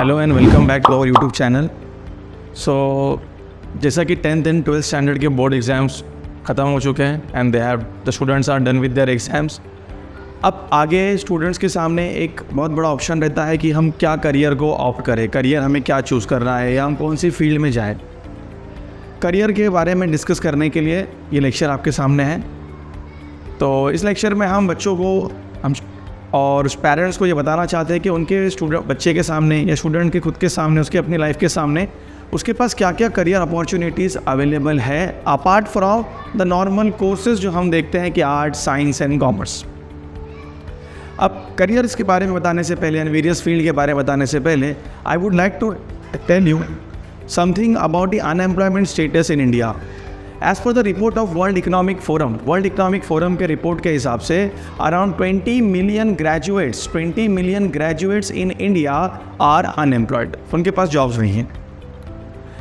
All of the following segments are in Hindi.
Hello and welcome back to our YouTube channel. So जैसा कि 10th एंड 12th स्टैंडर्ड के बोर्ड एग्ज़ाम्स ख़त्म हो चुके हैं and the students are done with their exams. अब आगे स्टूडेंट्स के सामने एक बहुत बड़ा ऑप्शन रहता है कि हम क्या करियर को ऑप्ट करें, करियर हमें क्या चूज़ करना है या हम कौन सी फील्ड में जाएँ। करियर के बारे में डिस्कस करने के लिए ये लेक्चर आपके सामने है। तो इस लेक्चर में हम बच्चों को और पेरेंट्स को ये बताना चाहते हैं कि उनके बच्चे के सामने या स्टूडेंट के खुद के सामने, उसके अपनी लाइफ के सामने उसके पास क्या क्या करियर अपॉर्चुनिटीज़ अवेलेबल है apart from the normal courses जो हम देखते हैं कि आर्ट, साइंस एंड कॉमर्स। अब करियर्स के बारे में बताने से पहले एंड वेरियस फील्ड के बारे में बताने से पहले I would like to tell you something about the unemployment status in India. As per the report of World Economic Forum के रिपोर्ट के हिसाब से around 20 million graduates in India are unemployed, उनके पास जॉब्स नहीं हैं।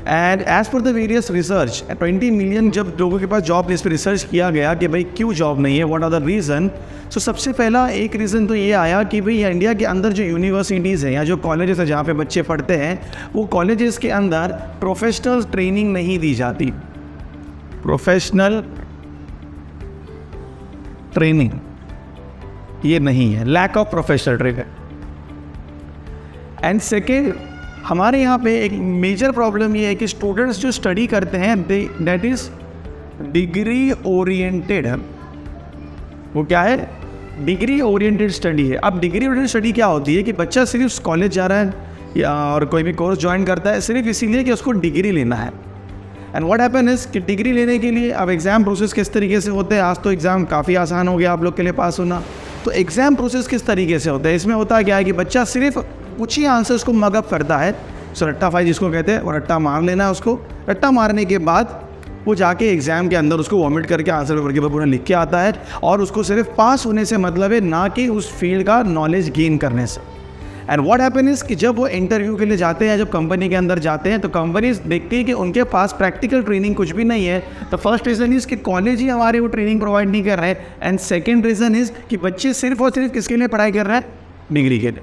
And as per the various research 20 million जब लोगों के पास जॉब, इस पर रिसर्च किया गया कि भाई क्यों जॉब नहीं है, व्हाट आर द रीज़न। सो सबसे पहला एक रीज़न तो ये आया कि भाई इंडिया के अंदर जो यूनिवर्सिटीज़ हैं या जो कॉलेजेस हैं जहाँ पे बच्चे पढ़ते हैं, वो कॉलेजेस के अंदर प्रोफेशनल ट्रेनिंग नहीं दी जाती। प्रोफेशनल ट्रेनिंग ये नहीं है, lack of professional training. And second, हमारे यहाँ पे एक मेजर प्रॉब्लम ये है कि स्टूडेंट्स जो स्टडी करते हैं दैट इज डिग्री ओरिएंटेड। वो क्या है? डिग्री ओरिएंटेड स्टडी है। अब डिग्री ओरिएंटेड स्टडी क्या होती है कि बच्चा सिर्फ कॉलेज जा रहा है या और कोई भी कोर्स ज्वाइन करता है सिर्फ इसीलिए कि उसको डिग्री लेना है। एंड व्हाट हैपन इज कि डिग्री लेने के लिए अब एग्ज़ाम प्रोसेस किस तरीके से होते हैं। आज तो एग्ज़ाम काफ़ी आसान हो गया आप लोग के लिए पास होना। तो एग्ज़ाम प्रोसेस किस तरीके से होता है, इसमें होता क्या है कि बच्चा सिर्फ कुछ ही आंसर्स को मगअप करता है। सो रट्टा फाइज जिसको कहते हैं, वो रट्टा मार लेना है उसको। रट्टा मारने के बाद वो जाके एग्ज़ाम के अंदर उसको वॉमिट करके आंसर पेपर के ऊपर पूरा लिख के आता है और उसको सिर्फ पास होने से मतलब है, ना कि उस फील्ड का नॉलेज गेन करने से। एंड व्हाट हैपन इज कि जब वो इंटरव्यू के लिए जाते हैं, जब कंपनी के अंदर जाते हैं, तो कंपनीज देखती है कि उनके पास प्रैक्टिकल ट्रेनिंग कुछ भी नहीं है। तो फर्स्ट रीज़न इज़ कि कॉलेज ही हमारे वो ट्रेनिंग प्रोवाइड नहीं कर रहे हैं। एंड सेकेंड रीज़न इज़ कि बच्चे सिर्फ और सिर्फ किसके लिए पढ़ाई कर रहे हैं? डिग्री के लिए।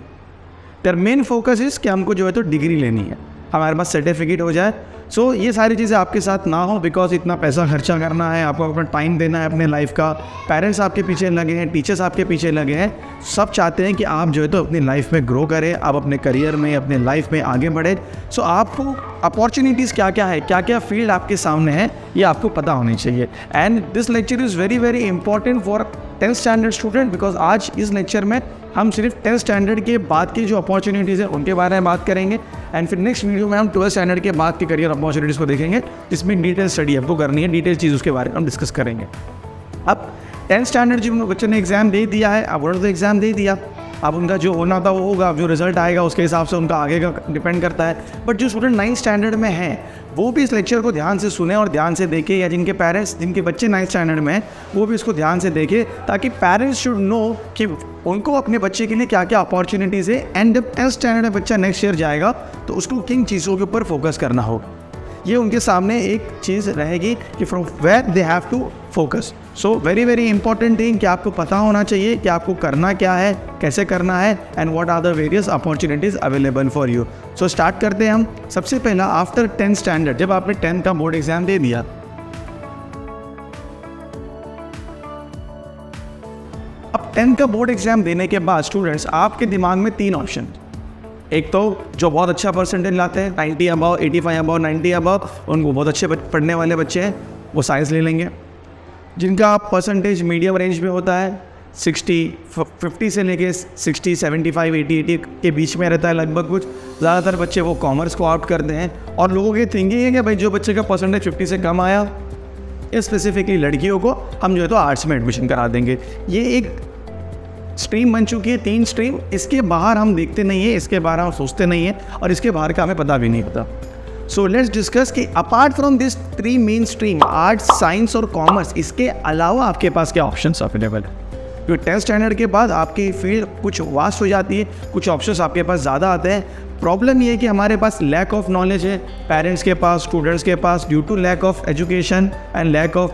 their मेन फोकस इज़ कि हमको जो है तो डिग्री लेनी है, हमारे पास सर्टिफिकेट हो जाए। सो ये सारी चीज़ें आपके साथ ना हो, बिकॉज इतना पैसा खर्चा करना है, आपको अपना टाइम देना है अपने लाइफ का। पेरेंट्स आपके पीछे लगे हैं, टीचर्स आपके पीछे लगे हैं, सब चाहते हैं कि आप जो है तो अपनी लाइफ में ग्रो करें, आप अपने करियर में, अपने लाइफ में आगे बढ़े। सो आपको अपॉर्चुनिटीज़ क्या क्या है, क्या क्या फील्ड आपके सामने है, ये आपको पता होनी चाहिए। And this lecture is very very important for 10th standard student, because आज इस लेक्चर में हम सिर्फ 10th स्टैंडर्ड के बाद की जो अपॉर्चुनिटीज़ है उनके बारे में बात करेंगे। एंड फिर नेक्स्ट वीडियो में हम 12th स्टैंडर्ड के बाद की करियर अपॉर्चुनिटीज़ को देखेंगे, जिसमें डिटेल स्टडी आपको करनी है, डिटेल चीज़ उसके बारे में हम डिस्कस करेंगे। अब 10th स्टैंडर्ड जिन बच्चों ने एग्ज़ाम दे दिया है, अब उन्होंने तो एग्ज़ाम दे दिया, अब उनका जो होना था वो होगा, अब जो रिजल्ट आएगा उसके हिसाब से उनका आगे का डिपेंड करता है। बट जो स्टूडेंट 9th स्टैंडर्ड में हैं वो भी इस लेक्चर को ध्यान से सुने और ध्यान से देखें, या जिनके पेरेंट्स, जिनके बच्चे 9th स्टैंडर्ड में हैं वो भी इसको ध्यान से देखें, ताकि पेरेंट्स शुड नो कि उनको अपने बच्चे के लिए क्या क्या अपॉर्चुनिटीज़ है। एंड जब 10th स्टैंडर्ड में बच्चा नेक्स्ट ईयर जाएगा तो उसको किन चीज़ों के ऊपर फोकस करना होगा, ये उनके सामने एक चीज़ रहेगी कि from where they have to focus. So very very important thing कि आपको पता होना चाहिए कि आपको करना क्या है, कैसे करना है, and what are the various opportunities available for you. So start करते हैं हम। सबसे पहला, आफ्टर 10th स्टैंडर्ड, जब आपने 10th का बोर्ड एग्जाम दे दिया, अब 10th का बोर्ड एग्जाम देने के बाद स्टूडेंट्स, आपके दिमाग में 3 ऑप्शन। एक तो जो बहुत अच्छा परसेंटेज लाते हैं, 90 अबव, 85 अबव, 90 अबव, उनको बहुत अच्छे पढ़ने वाले बच्चे हैं, वो साइंस ले लेंगे। जिनका परसेंटेज मीडियम रेंज में होता है, 50 से लेके 60, 75, 80 के बीच में रहता है लगभग, कुछ ज़्यादातर बच्चे वो कॉमर्स को ऑप्ट करते हैं। और लोगों की थिंकिंग है कि भाई जो बच्चे का परसेंटेज 50 से कम आया, स्पेसिफिकली लड़कियों को हम जो है तो आर्ट्स में एडमिशन करा देंगे। ये एक स्ट्रीम बन चुकी है, 3 स्ट्रीम। इसके बाहर हम देखते नहीं है, इसके बारे में हम सोचते नहीं है, और इसके बाहर का हमें पता भी नहीं होता। सो लेट्स डिस्कस कि apart from this 3 main stream, arts, science और कॉमर्स, इसके अलावा आपके पास क्या ऑप्शंस अवेलेबल है। क्योंकि 10th स्टैंडर्ड के बाद आपकी फील्ड कुछ वास्ट हो जाती है, कुछ ऑप्शंस आपके पास ज़्यादा आते हैं। प्रॉब्लम ये है कि हमारे पास लैक ऑफ नॉलेज है, पेरेंट्स के पास, स्टूडेंट्स के पास, due to lack of education and lack of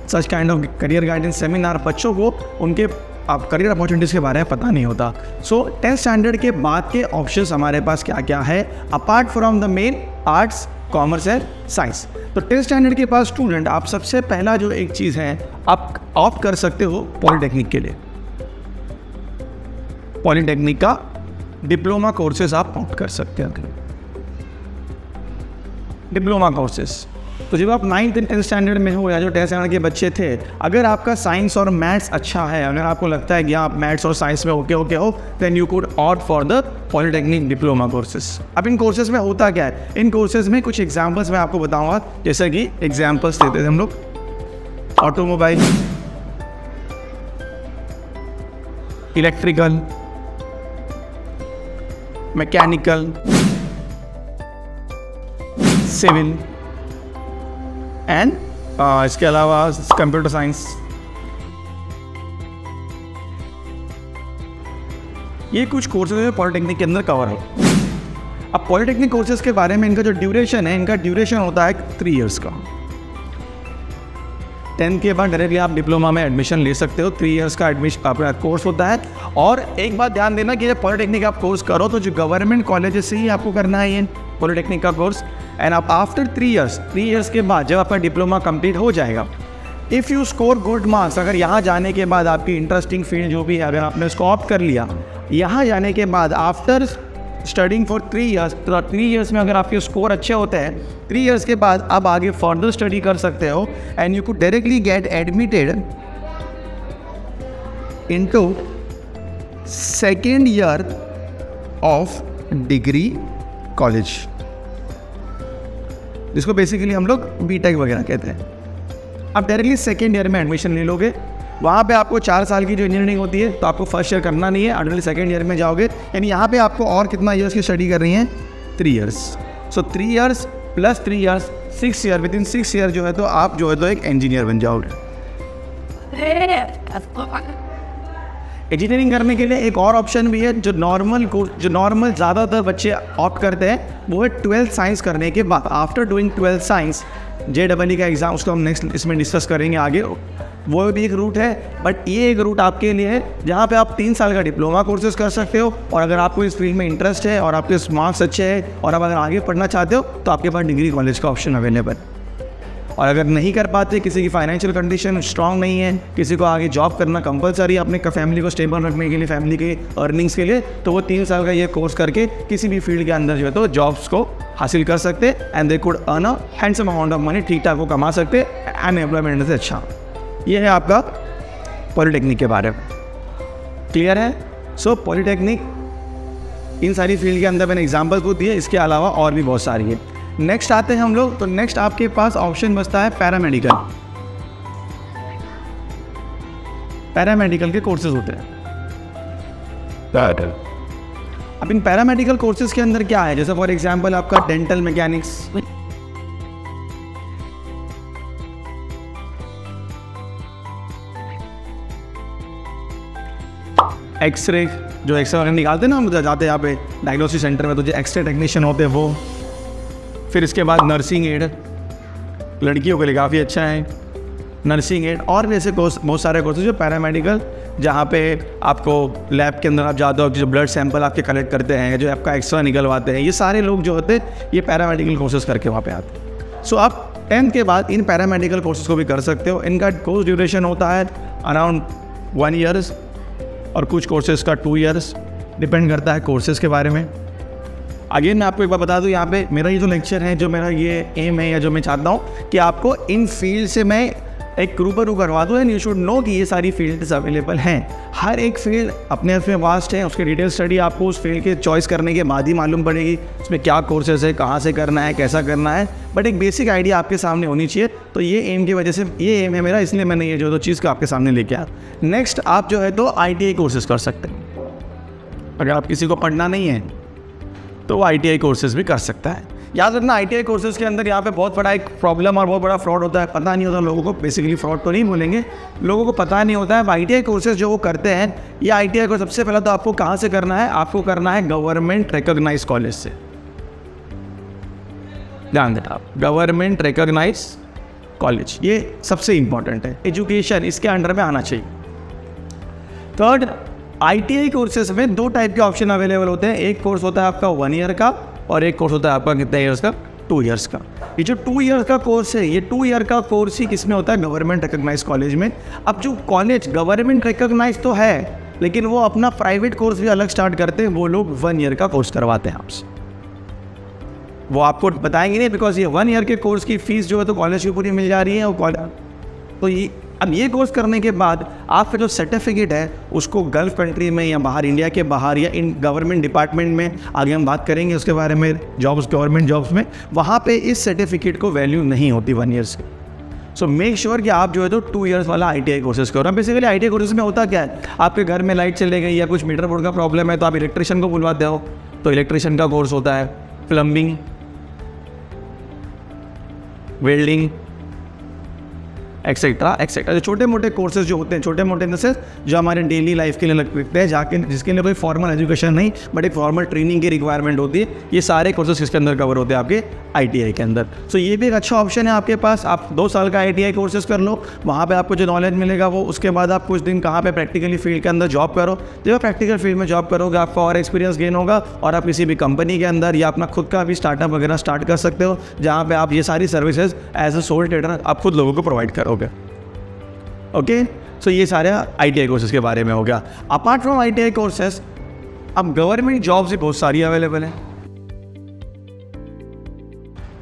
such kind of career guidance seminar. बच्चों को उनके आप करियर अपॉर्चुनिटीज़ के बारे में पता नहीं होता। सो 10th स्टैंडर्ड के बाद के ऑप्शंस हमारे पास क्या क्या है apart from the main arts, commerce and science. तो 10th स्टैंडर्ड के पास स्टूडेंट आप सबसे पहला जो एक चीज़ है आप ऑप्ट कर सकते हो पॉलिटेक्निक के लिए। पॉलिटेक्निक का डिप्लोमा कोर्सेज आप ऑप्ट कर सकते हैं। डिप्लोमा कोर्सेज तो जब आप 9th एंड 10th स्टैंडर्ड में हो या जो 10th स्टैंडर्ड के बच्चे थे, अगर आपका साइंस और मैथ्स अच्छा है, अगर आपको लगता है कि आप मैथ्स और साइंस में ओके हो, then you could opt for the polytechnic diploma courses. अब इन कोर्सेज में होता क्या है, इन कोर्सेज में कुछ एग्जाम्पल्स मैं आपको बताऊंगा। जैसे कि एग्जाम्पल्स देते थे हम लोग, automobile, electrical, mechanical, civil and इसके अलावा कंप्यूटर साइंस। ये कुछ कोर्सेज है पॉलिटेक्निक के अंदर कवर है। अब पॉलिटेक्निक कोर्सेज के बारे में इनका जो ड्यूरेशन है, इनका ड्यूरेशन होता है 3 इयर्स का। 10th के बाद डायरेक्टली आप डिप्लोमा में एडमिशन ले सकते हो। 3 इयर्स का एडमिशन आपका कोर्स होता है। और एक बात ध्यान देना कि जब पॉलिटेक्निक आप कोर्स करो तो जो गवर्नमेंट कॉलेजेस से ही आपको करना है ये पॉलिटेक्निक का कोर्स। एंड आप आफ्टर 3 इयर्स के बाद जब आपका डिप्लोमा कंप्लीट हो जाएगा, if you score good marks, अगर यहाँ जाने के बाद आपकी इंटरेस्टिंग फील्ड जो भी है अगर आपने उसको ऑप्ट कर लिया, यहाँ जाने के बाद आफ्टर स्टडिंग फॉर 3 इयर्स, तो 3 इयर्स में अगर आपके स्कोर अच्छे होते हैं, 3 इयर्स के बाद आप आगे फर्दर स्टडी कर सकते हो and you could directly get admitted into second year of degree college, जिसको बेसिकली हम लोग बीटेक वगैरह कहते हैं। आप डायरेक्टली सेकेंड ईयर में एडमिशन ले लोगे। वहाँ पे आपको 4 साल की जो इंजीनियरिंग होती है तो आपको फर्स्ट ईयर करना नहीं है, डायरेक्टली सेकेंड ईयर में जाओगे। यानी यहाँ पे आपको और कितना ईयर्स की स्टडी कर रही हैं, 3 years. So 3 years plus 3 years, 6 year. With in 6 year जो है तो आप जो है तो एक इंजीनियर बन जाओगे। इंजीनियरिंग करने के लिए एक और ऑप्शन भी है जो नॉर्मल ज़्यादातर बच्चे ऑप्ट करते हैं, वो है 12th साइंस करने के बाद। After doing 12th science, JEE का एग्ज़ाम, उसको हम नेक्स्ट इसमें डिस्कस करेंगे आगे। वो भी एक रूट है, बट ये एक रूट आपके लिए है जहाँ पे आप 3 साल का डिप्लोमा कोर्सेज कर सकते हो। और अगर आपको इस फील्ड में इंटरेस्ट है और आपके मार्क्स अच्छे हैं और आप अगर आगे पढ़ना चाहते हो तो आपके पास डिग्री कॉलेज का ऑप्शन अवेलेबल। और अगर नहीं कर पाते, किसी की फाइनेंशियल कंडीशन स्ट्रांग नहीं है, किसी को आगे जॉब करना कंपलसरी अपने फैमिली को स्टेबल रखने के लिए, फैमिली के अर्निंग्स के लिए, तो वो 3 साल का ये कोर्स करके किसी भी फील्ड के अंदर जो है तो जॉब्स को हासिल कर सकते and they could earn a handsome amount of money, ठीक ठाक वो कमा सकते एंड एम्प्लॉयमेंट से अच्छा। ये है आपका पॉलिटेक्निक के बारे में। क्लियर है? सो पॉलिटेक्निक इन सारी फील्ड के अंदर मैंने एग्जाम्पल को दिए, इसके अलावा और भी बहुत सारी है। नेक्स्ट आते हैं हम लोग, तो नेक्स्ट आपके पास ऑप्शन बचता है पैरामेडिकल। पैरामेडिकल के कोर्सेज होते हैं। अब इन पैरामेडिकल कोर्सेज के अंदर क्या है, जैसे फॉर एग्जांपल आपका डेंटल मैकेनिक्स, एक्सरे, जो एक्सरे वगैरह निकालते हैं ना हम जाते हैं यहाँ पे डायग्नोस्टिक सेंटर में, तो जो एक्सरे टेक्नीशियन होते हैं वो। फिर इसके बाद नर्सिंग एड, लड़कियों के लिए काफ़ी अच्छा है नर्सिंग एड। और भी ऐसे कोर्स, बहुत सारे कोर्सेज जो पैरामेडिकल, जहाँ पे आपको लैब के अंदर आप जाते हो, जो ब्लड सैंपल आपके कलेक्ट करते हैं, जो आपका एक्सरे निकलवाते हैं, ये सारे लोग जो होते हैं ये पैरामेडिकल कोर्सेज करके वहाँ पे आते हैं। सो आप 10th के बाद इन पैरामेडिकल कोर्सेज को भी कर सकते हो। इनका कोर्स ड्यूरेशन होता है अराउंड 1 ईयर्स और कुछ कोर्सेज का 2 ईयर्स, डिपेंड करता है कोर्सेज के बारे में। अगेन मैं आपको एक बार बता दूं, यहाँ पे मेरा ये जो लेक्चर है, जो मेरा ये एम है या जो मैं चाहता हूँ कि आपको इन फील्ड से मैं एक रूबरू करवा दूँ एंड यू शुड नो कि ये सारी फील्ड्स अवेलेबल हैं। हर एक फील्ड अपने आप में वास्ट है, उसकी डिटेल स्टडी आपको उस फील्ड के चॉइस करने के बाद ही मालूम पड़ेगी उसमें क्या कोर्सेज है, कहाँ से करना है, कैसा करना है, बट एक बेसिक आइडिया आपके सामने होनी चाहिए। तो ये एम की वजह से, ये एम है मेरा, इसलिए मैंने ये जो दो चीज़ को आपके सामने लेके आया। नेक्स्ट आप जो है तो ITI कोर्सेज कर सकते हैं। अगर आप किसी को पढ़ना नहीं है तो वो ITI कोर्सेज भी कर सकता है। याद रखना ITI कोर्सेज के अंदर यहाँ पे बहुत बड़ा एक प्रॉब्लम और बहुत बड़ा फ्रॉड होता है, पता नहीं होता लोगों को। बेसिकली फ्रॉड तो नहीं बोलेंगे, लोगों को पता नहीं होता है। ITI कोर्सेज जो वो करते हैं, ये ITI को सबसे पहले तो आपको कहाँ से करना है, आपको करना है गवर्नमेंट रिकॉग्नाइज कॉलेज से। ध्यान देना आप, गवर्नमेंट रिकॉग्नाइज कॉलेज, ये सबसे इंपॉर्टेंट है। एजुकेशन इसके अंडर में आना चाहिए। थर्ड, ITI कोर्सेज में 2 टाइप के ऑप्शन अवेलेबल होते हैं। एक कोर्स होता है आपका 1 ईयर का और एक कोर्स होता है आपका कितने ईयर्स का, 2 ईयर्स का। ये जो 2 ईयर का कोर्स है, ये 2 ईयर का कोर्स ही किसमें होता है, गवर्नमेंट रिकॉग्नाइज कॉलेज में। अब जो कॉलेज गवर्नमेंट रिकॉग्नाइज तो है, लेकिन वो अपना प्राइवेट कोर्स भी अलग स्टार्ट करते हैं। वो लोग 1 ईयर का कोर्स करवाते हैं आपसे, वो आपको बताएंगे नहीं, बिकॉज ये 1 ईयर के कोर्स की फीस जो है तो कॉलेज की पूरी मिल जा रही है। और तो ये कोर्स करने के बाद आपका जो सर्टिफिकेट है उसको गल्फ कंट्री में या बाहर, इंडिया के बाहर या इन गवर्नमेंट डिपार्टमेंट में, आगे हम बात करेंगे उसके बारे में, जॉब्स, गवर्नमेंट जॉब्स में, वहाँ पे इस सर्टिफिकेट को वैल्यू नहीं होती 1 ईयर्स की। सो मेक श्योर कि आप जो है तो 2 ईयर्स वाला ITI कोर्सेज करो। बेसिकली ITI कोर्सेज में होता क्या है, आपके घर में लाइट चले गई या कुछ मीटर बोर्ड का प्रॉब्लम है तो आप इलेक्ट्रिशियन को बुलवाते हो, तो इलेक्ट्रिशियन का कोर्स होता है। प्लम्बिंग, वेल्डिंग, एक्सेट्रा एक्सेट्रा, जो छोटे मोटे कोर्सेज जो होते हैं, छोटे मोटे इन से जो हमारे डेली लाइफ के लिए लगते हैं, जाके जिसके लिए कोई फॉर्मल एजुकेशन नहीं बट एक फॉर्मल ट्रेनिंग की रिक्वायरमेंट होती है, ये सारे कोर्सेज किसके अंदर कवर होते हैं, आपके ITI के अंदर। सो ये भी एक अच्छा ऑप्शन है आपके पास। आप 2 साल का ITI कोर्सेज कर लो, वहाँ पे आपको जो नॉलेज मिलेगा वो, उसके बाद आप कुछ दिन कहाँ पे प्रैक्टिकली फील्ड के अंदर जॉब करो। जब आप प्रैक्टिकल फील्ड में जॉब करोगे आपका और एक्सपीरियंस गेन होगा और आप किसी भी कंपनी के अंदर या अपना खुद का भी स्टार्टअप वगैरह स्टार्ट कर सकते हो, जहाँ पे आप ये सारी services as a sole trader आप खुद लोगों को प्रोवाइड करोगे। ओके, सो ये सारे ITI कोर्सेज के बारे में हो गया। अपार्ट फ्रॉम ITI कोर्सेज अब गवर्नमेंट जॉब्स भी बहुत सारी अवेलेबल हैं।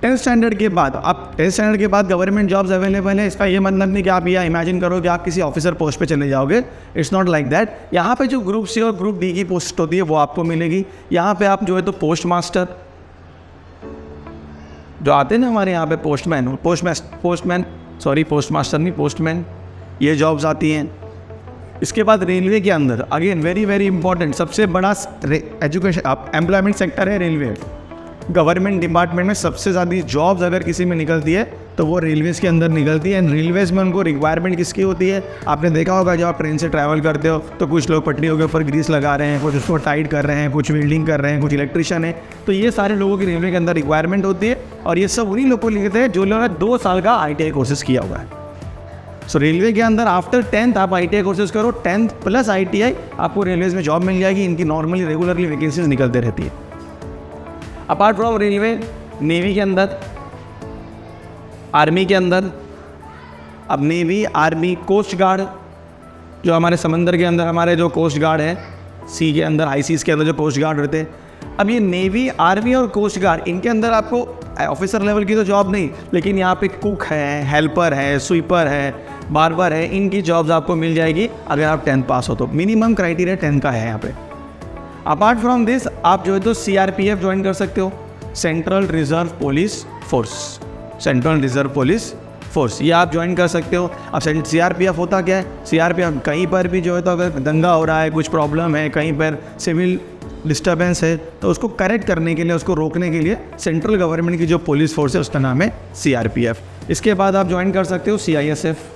10th स्टैंडर्ड के बाद, अब 10th स्टैंडर्ड के बाद गवर्नमेंट जॉब्स अवेलेबल है। इसका ये मतलब नहीं कि आप ये इमेजिन करो कि आप किसी ऑफिसर पोस्ट पे चले जाओगे, इट्स नॉट लाइक दैट। यहाँ पे जो ग्रुप C और ग्रुप D की पोस्ट होती है वो आपको मिलेगी। यहाँ पे आप जो है तो पोस्ट मास्टर जो आते हैं ना हमारे यहाँ पे, पोस्ट मास्टर नहीं, पोस्टमैन, ये जॉब्स आती हैं। इसके बाद रेलवे के अंदर, अगेन वेरी वेरी इंपॉर्टेंट, सबसे बड़ा एजुकेशन एम्प्लॉयमेंट सेक्टर है रेलवे। गवर्नमेंट डिपार्टमेंट में सबसे ज़्यादा जॉब्स अगर किसी में निकलती है तो वो रेलवेज़ के अंदर निकलती है। एंड रेलवेज़ में उनको रिक्वायरमेंट किसकी होती है, आपने देखा होगा जब आप ट्रेन से ट्रैवल करते हो तो कुछ लोग पटरियों के ऊपर ग्रीस लगा रहे हैं, कुछ उसको टाइट कर रहे हैं, कुछ वेल्डिंग कर रहे हैं, कुछ इलेक्ट्रिशियन है। तो ये सारे लोगों की रेलवे के अंदर रिक्वायरमेंट होती है और ये सब उन्हीं लोगों को लिखते हैं जो लोगों ने 2 साल का ITI कोर्सेज किया हुआ है। सो रेलवे के अंदर आफ्टर 10th आप ITI कोर्सेज करो, 10th प्लस ITI आपको रेलवेज़ में जॉब मिल जाएगी। इनकी नॉर्मली रेगुलरली वैकेंसीज निकलते रहती है। अपार्ट फ्रॉम रेलवे, नेवी के अंदर, आर्मी के अंदर, अब नेवी, आर्मी, कोस्ट गार्ड, जो हमारे समंदर के अंदर हमारे जो कोस्ट गार्ड है, सी के अंदर, हाई सीज के अंदर जो कोस्ट गार्ड रहते हैं। अब ये नेवी, आर्मी और कोस्ट गार्ड, इनके अंदर आपको ऑफिसर लेवल की तो जॉब नहीं, लेकिन यहाँ पे कुक है, हेल्पर है, स्वीपर है, बार्बर है, इनकी जॉब्स आपको मिल जाएगी अगर आप 10th पास हो तो। मिनिमम क्राइटेरिया 10th का है यहाँ पे। अपार्ट फ्रॉम दिस आप जो है तो CRPF ज्वाइन कर सकते हो, central reserve police force, central reserve police force, ये आप ज्वाइन कर सकते हो। अब CRPF होता क्या है, CRPF कहीं पर भी जो है तो अगर दंगा हो रहा है, कुछ प्रॉब्लम है, कहीं पर सिविल डिस्टर्बेंस है, तो उसको करेक्ट करने के लिए, उसको रोकने के लिए सेंट्रल गवर्नमेंट की जो पुलिस फोर्स है उसका नाम है CRPF। इसके बाद आप ज्वाइन कर सकते हो CISF,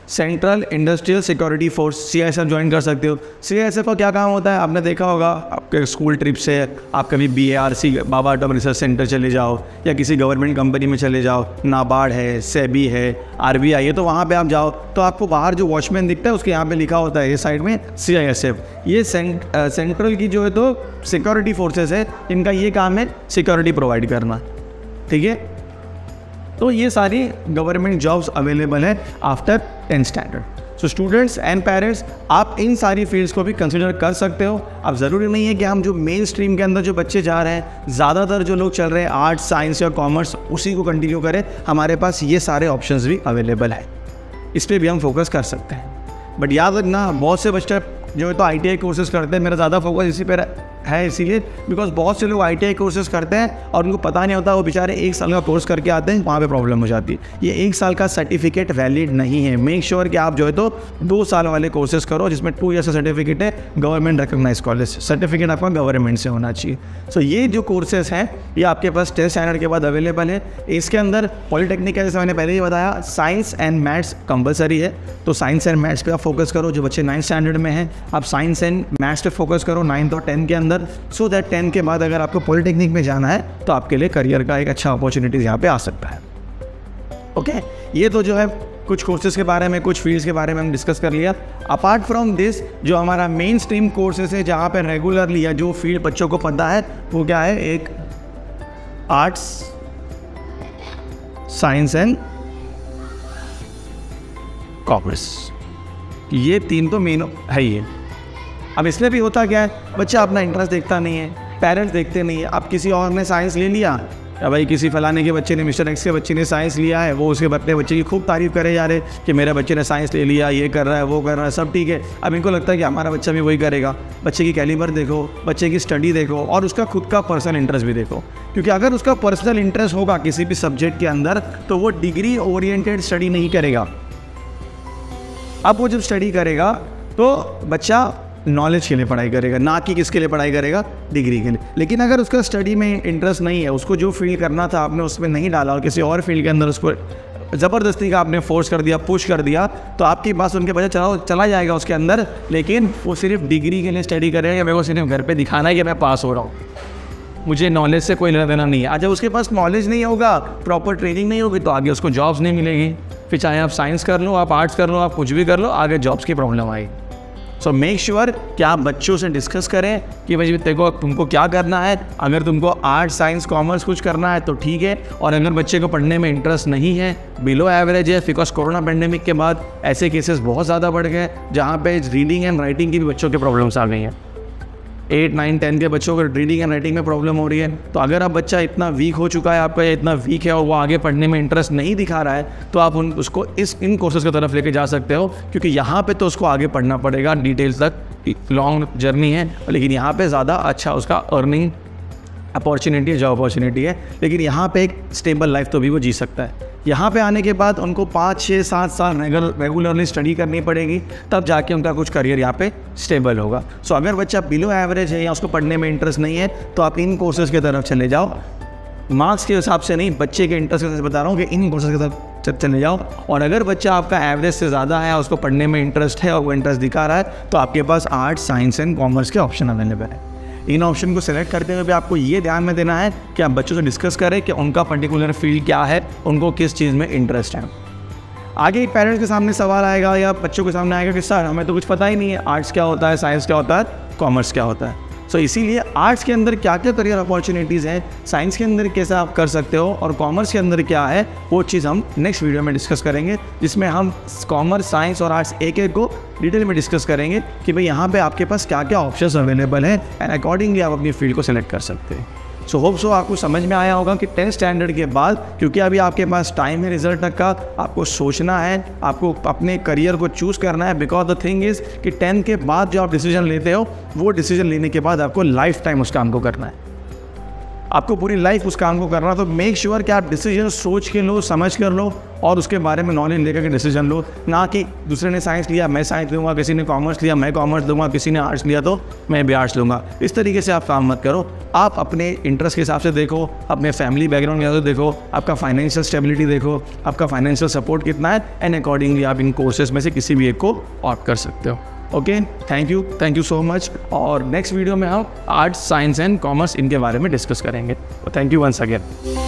central industrial security force, CISF join कर सकते हो। CISF का क्या काम होता है, आपने देखा होगा आपके स्कूल ट्रिप से, आप कभी BARC बाबा एटॉम रिसर्च सेंटर चले जाओ या किसी गवर्नमेंट कंपनी में चले जाओ, नाबार्ड है, सेबी है, RBI है, तो वहाँ पे आप जाओ तो आपको बाहर जो वॉचमैन दिखता है उसके यहाँ पे लिखा होता है ये साइड में CISF। ये सेंट्रल की जो है तो सिक्योरिटी फोर्सेस है, इनका ये काम है सिक्योरिटी प्रोवाइड करना, ठीक है। तो ये सारी गवर्नमेंट जॉब्स अवेलेबल है after 10th standard. So students and parents, आप इन सारी फील्ड्स को भी कंसिडर कर सकते हो। अब ज़रूरी नहीं है कि हम जो मेन स्ट्रीम के अंदर जो बच्चे जा रहे हैं, ज़्यादातर जो लोग चल रहे हैं आर्ट्स, साइंस या कॉमर्स, उसी को कंटिन्यू करें। हमारे पास ये सारे ऑप्शंस भी अवेलेबल है, इस पर भी हम फोकस कर सकते हैं। बट याद रखना, बहुत से बच्चे जो है तो ITI कोर्सेज करते हैं, मेरा ज़्यादा फोकस इसी पर है, इसीलिए बिकॉज बहुत से लोग ITI कोर्सेज करते हैं और उनको पता नहीं होता, वो बेचारे 1 साल का कोर्स करके आते हैं, वहाँ पे प्रॉब्लम हो जाती है। ये 1 साल का सर्टिफिकेट वैलिड नहीं है। मेक श्योर कि आप जो है तो 2 साल वाले कोर्सेज करो जिसमें 2 ईयर्स का सर्टिफिकेट है, गवर्नमेंट रिकॉग्नाइज कॉलेज सर्टिफिकेट आपका गवर्नमेंट से होना चाहिए। सो ये जो कोर्सेज हैं ये आपके पास 10th स्टैंडर्ड के बाद अवेलेबल है। इसके अंदर पॉलिटेक्निक है, जैसे मैंने पहले ही बताया, साइंस एंड मैथ्स कंपलसरी है, तो साइंस एंड मैथ्स पे आप फोकस करो। जो बच्चे 9th स्टैंडर्ड में हैं, आप साइंस एंड मैथ्स पे फोकस करो 9th और 10th के अंदर, सो दैट 10th के बाद अगर आपको पॉलिटेक्निक में जाना है तो आपके लिए करियर का एक अच्छा अपॉर्चुनिटीज़ यहाँ पे आ सकता है। ओके, ये तो जो है कुछ कोर्सेज़ के बारे में, कुछ फील्ड्स के बारे में हम डिस्कस कर लिया। अपार्ट फ्रॉम दिस जो हमारा मेन स्ट्रीम कोर्सेज है जहाँ पे रेगुलरली या जो फील्ड बच्चों को पता है वो क्या है, एक आर्ट्स, साइंस एंड कॉमर्स, ये 3 तो मेन है ही है। अब इसमें भी होता क्या है, बच्चा अपना इंटरेस्ट देखता नहीं है, पेरेंट्स देखते नहीं है। अब किसी और ने साइंस ले लिया या भाई किसी फलाने के बच्चे ने, मिस्टर एक्स के बच्चे ने साइंस लिया है, वो उसके अपने बच्चे की खूब तारीफ़ करे जा रहे कि मेरे बच्चे ने साइंस ले लिया, ये कर रहा है, वो कर रहा है, सब ठीक है। अब इनको लगता है कि हमारा बच्चा भी वही करेगा। बच्चे की कैलिबर देखो, बच्चे की स्टडी देखो और उसका खुद का पर्सनल इंटरेस्ट भी देखो, क्योंकि अगर उसका पर्सनल इंटरेस्ट होगा किसी भी सब्जेक्ट के अंदर तो वो डिग्री ओरिएंटेड स्टडी नहीं करेगा। अब वो जब स्टडी करेगा तो बच्चा नॉलेज के लिए पढ़ाई करेगा, ना कि किसके लिए पढ़ाई करेगा, डिग्री के लिए। लेकिन अगर उसका स्टडी में इंटरेस्ट नहीं है, उसको जो फील्ड करना था आपने उसमें नहीं डाला और किसी और फील्ड के अंदर उसको ज़बरदस्ती का आपने फोर्स कर दिया, पुश कर दिया, तो आपकी बात सुन के बच्चा चला जाएगा उसके अंदर, लेकिन वो सिर्फ डिग्री के लिए स्टडी करेगा। मेरे को सिर्फ घर पर दिखाना है कि मैं पास हो रहा हूँ, मुझे नॉलेज से कोई लेना देना नहीं है। आज जब उसके पास नॉलेज नहीं होगा, प्रॉपर ट्रेनिंग नहीं होगी, तो आगे उसको जॉब्स नहीं मिलेगी। फिर चाहे आप साइंस कर लो, आप आर्ट्स कर लो, आप कुछ भी कर लो, आगे जॉब्स की प्रॉब्लम आएगी। सो मेक श्योर कि आप बच्चों से डिस्कस करें कि भाई देखो तुमको क्या करना है। अगर तुमको आर्ट्स, साइंस, कॉमर्स कुछ करना है तो ठीक है, और अगर बच्चे को पढ़ने में इंटरेस्ट नहीं है, बिलो एवरेज है, बिकॉज कोरोना पेंडेमिक के बाद ऐसे केसेस बहुत ज़्यादा बढ़ गए जहाँ पे रीडिंग एंड राइटिंग की भी बच्चों के प्रॉब्लम्स आ गई हैं। 8, 9, 10 के बच्चों को रीडिंग एंड राइटिंग में प्रॉब्लम हो रही है। तो अगर आप बच्चा इतना वीक हो चुका है, आपका इतना वीक है और वो आगे पढ़ने में इंटरेस्ट नहीं दिखा रहा है, तो आप उसको इन कोर्सेज़ की तरफ लेके जा सकते हो, क्योंकि यहाँ पे तो उसको आगे पढ़ना पड़ेगा डिटेल्स तक, लॉन्ग जर्नी है, लेकिन यहाँ पे ज़्यादा अच्छा उसका अर्निंग अपॉर्चुनिटी है, जॉब अपॉर्चुनिटी है। लेकिन यहाँ पे एक स्टेबल लाइफ तो भी वो जी सकता है। यहाँ पे आने के बाद उनको 5, 6, 7 साल रेगुलरली स्टडी करनी पड़ेगी, तब जाके उनका कुछ करियर यहाँ पे स्टेबल होगा। सो अगर बच्चा बिलो एवरेज है या उसको पढ़ने में इंटरेस्ट नहीं है, तो आप इन कोर्सेज़ की तरफ चले जाओ। मार्क्स के हिसाब से नहीं, बच्चे के इंटरेस्ट के हिसाब से बता रहा हूँ कि इन कोर्सेज़ की तरफ चले जाओ। और अगर बच्चा आपका एवरेज से ज़्यादा है, उसको पढ़ने में इंटरेस्ट है और वो इंटरेस्ट दिखा रहा है, तो आपके पास आर्ट्स, साइंस एंड कॉमर्स के ऑप्शन अवेलेबल है। इन ऑप्शन को सेलेक्ट करते हुए भी आपको ये ध्यान में देना है कि आप बच्चों से डिस्कस करें कि उनका पर्टिकुलर फील्ड क्या है, उनको किस चीज़ में इंटरेस्ट है। आगे पेरेंट्स के सामने सवाल आएगा या बच्चों के सामने आएगा कि सर हमें तो कुछ पता ही नहीं है, आर्ट्स क्या होता है, साइंस क्या होता है, कॉमर्स क्या होता है। सो इसीलिए आर्ट्स के अंदर क्या क्या करियर अपॉर्चुनिटीज़ हैं, साइंस के अंदर कैसा आप कर सकते हो और कॉमर्स के अंदर क्या है, वो चीज़ हम नेक्स्ट वीडियो में डिस्कस करेंगे, जिसमें हम कॉमर्स, साइंस और आर्ट्स एक को डिटेल में डिस्कस करेंगे कि भाई यहाँ पे आपके पास क्या क्या ऑप्शंस अवेलेबल हैं एंड अकॉर्डिंगली आप अपनी फील्ड को सिलेक्ट कर सकते हैं। सो होप सो आपको समझ में आया होगा कि 10th स्टैंडर्ड के बाद, क्योंकि अभी आपके पास टाइम है रिजल्ट तक का, आपको सोचना है, आपको अपने करियर को चूज़ करना है। बिकॉज द थिंग इज़ कि 10th के बाद जो आप डिसीजन लेते हो, वो डिसीजन लेने के बाद आपको लाइफ टाइम उस काम को करना है, आपको पूरी लाइफ उस काम को करना। तो मेक श्योर कि आप डिसीजन सोच के लो, समझ कर लो और उसके बारे में नॉलेज लेकर के डिसीजन लो, ना कि दूसरे ने साइंस लिया मैं साइंस लूँगा, किसी ने कॉमर्स लिया मैं कॉमर्स लूँगा, किसी ने आर्ट्स लिया तो मैं भी आर्ट्स लूँगा। इस तरीके से आप काम मत करो। आप अपने इंटरेस्ट के हिसाब से देखो, अपने फैमिली बैकग्राउंड के हिसाब से देखो, आपका फाइनेंशियल स्टेबिलिटी देखो, आपका फाइनेंशियल सपोर्ट कितना है, एंड अकॉर्डिंगली आप इन कोर्सेज में से किसी भी एक को ऑप्ट कर सकते हो। Okay, thank you so much. और नेक्स्ट वीडियो में हम आर्ट्स, साइंस एंड कॉमर्स इनके बारे में डिस्कस करेंगे। Thank you once again.